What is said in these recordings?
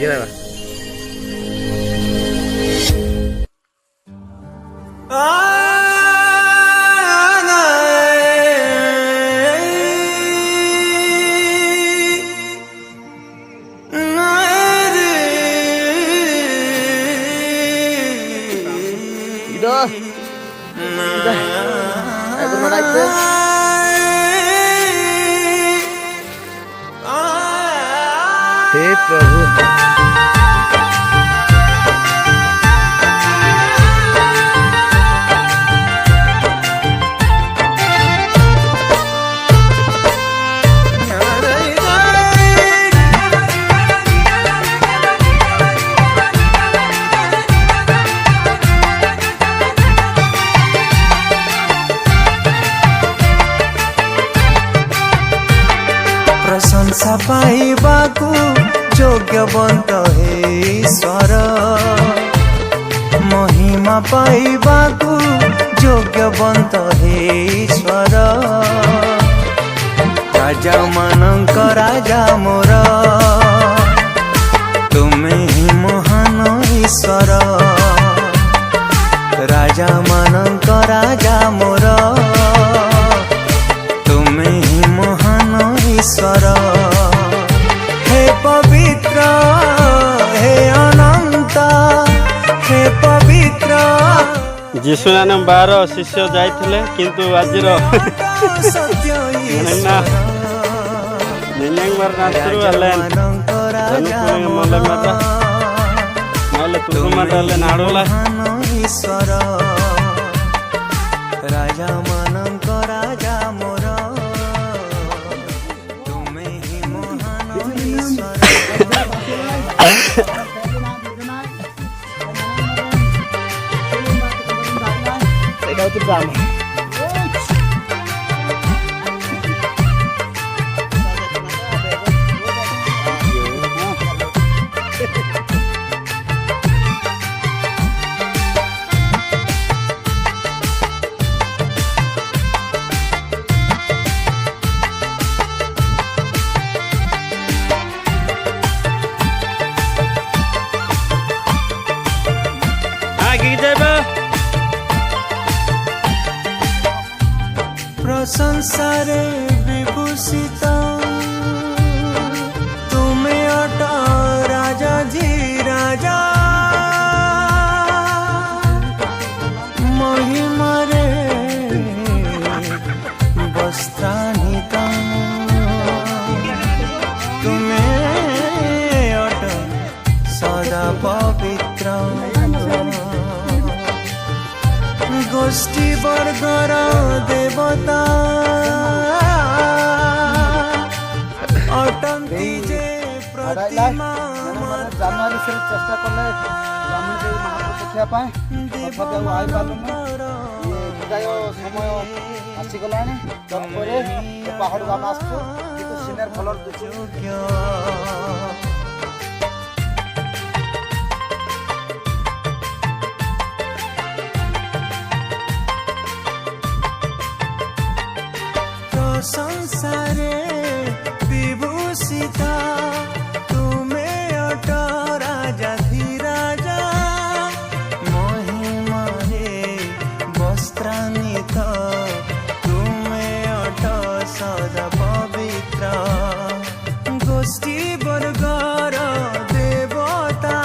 Gila lah. हे प्रभु प्रशंसा पाइबाकु योग्यवंत हे ईश्वर महिमा पाइबाकु योग्यवंत हे ईश्वर राजा मानंक राजा मोर तुमे ही महान ईश्वर राजा मानंक राजा मोर तुमे ही महान ईश्वर हे पवित्र हे अनंत हे पवित्र जीशुनान 12 शिष्य जाइथिले किंतु आजिर ना निलंग मार नात्रु हलेन जनुपुर मले माता माले तुरु माताले नाडोला ईश्वर राजा मानंक राजा मोर तुमे ही महान ईश्वर এটা হচ্ছে ড্রামা प्रशंसारे विभूषित तुमे अट राजा जी राजा महिमारे वस्त्रान्वित तुमे अट सदा पवित्र गोष्ठी वर्गर देवता अटंती जे प्रतिमा जानुआरी से चेष्टा कले ब्राह्मण देवी महाप्रभु देखा पाए तथापि आई पालुना ये विदाय समय आसीगलानी तत्परे पहाड़ गाम आसु किंतु सिनेर फलर दुछु संसारे विभूषिता तुमे अट राजा धीराजा महिमा रे वस्त्रान्वित तुमे अट सदा पवित्र गोष्ठी वर्गर देवता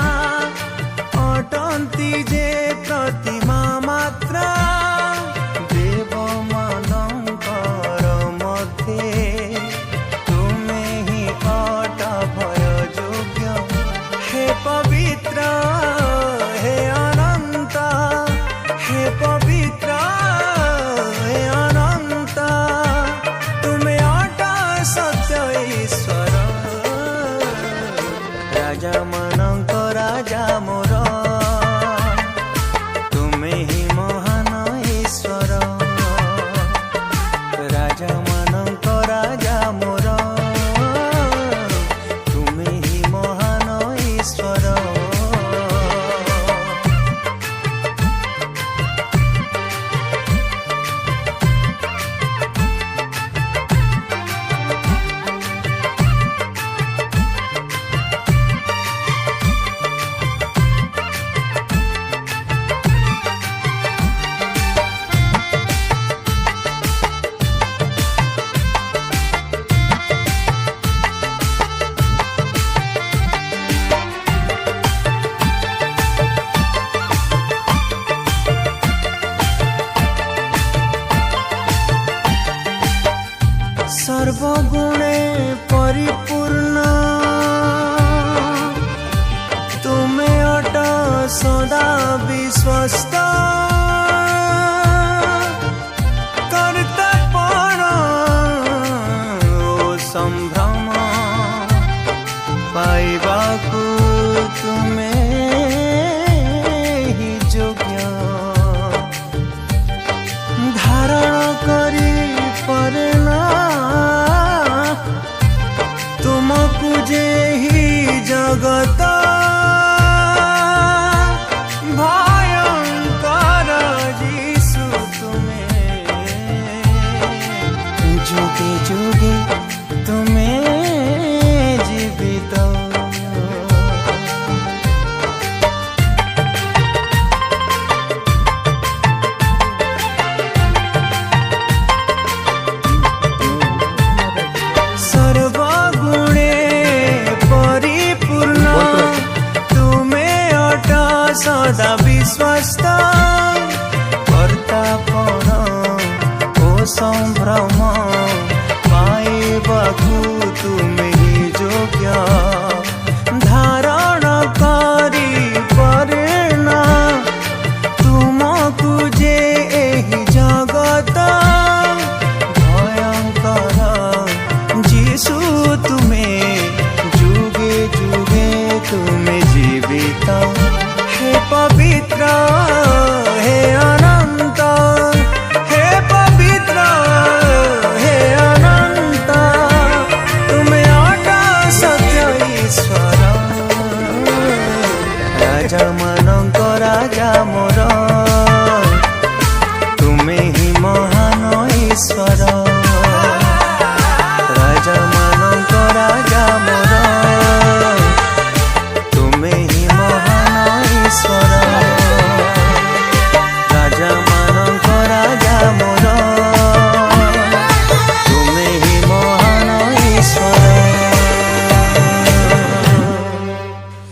अटंती जे प्रतिमा मात्र पवित्र हे अनंत हे पवित्र हे अनंत तुमे अट सत्य ईश्वर राजा मानंक राजा मोर तुमे ही महान ईश्वर राजा मानंक राजा मोर परिपूर्ण तुमे अट सदा विश्वस्त कर्तव्य ओ संभ्रम पाइबाकू तुमे ही योग्य धारण करी परना तुमको जे ही जगत भयंकर जीसु तुम्हें जुगे जुगे तुम्हें जीवित सर्वगुणे परिपूर्ण तुम्हें अट सदा विश्वस्त कर्तापण ओ संभ्रम पाइबाकू तुम्हें योग्य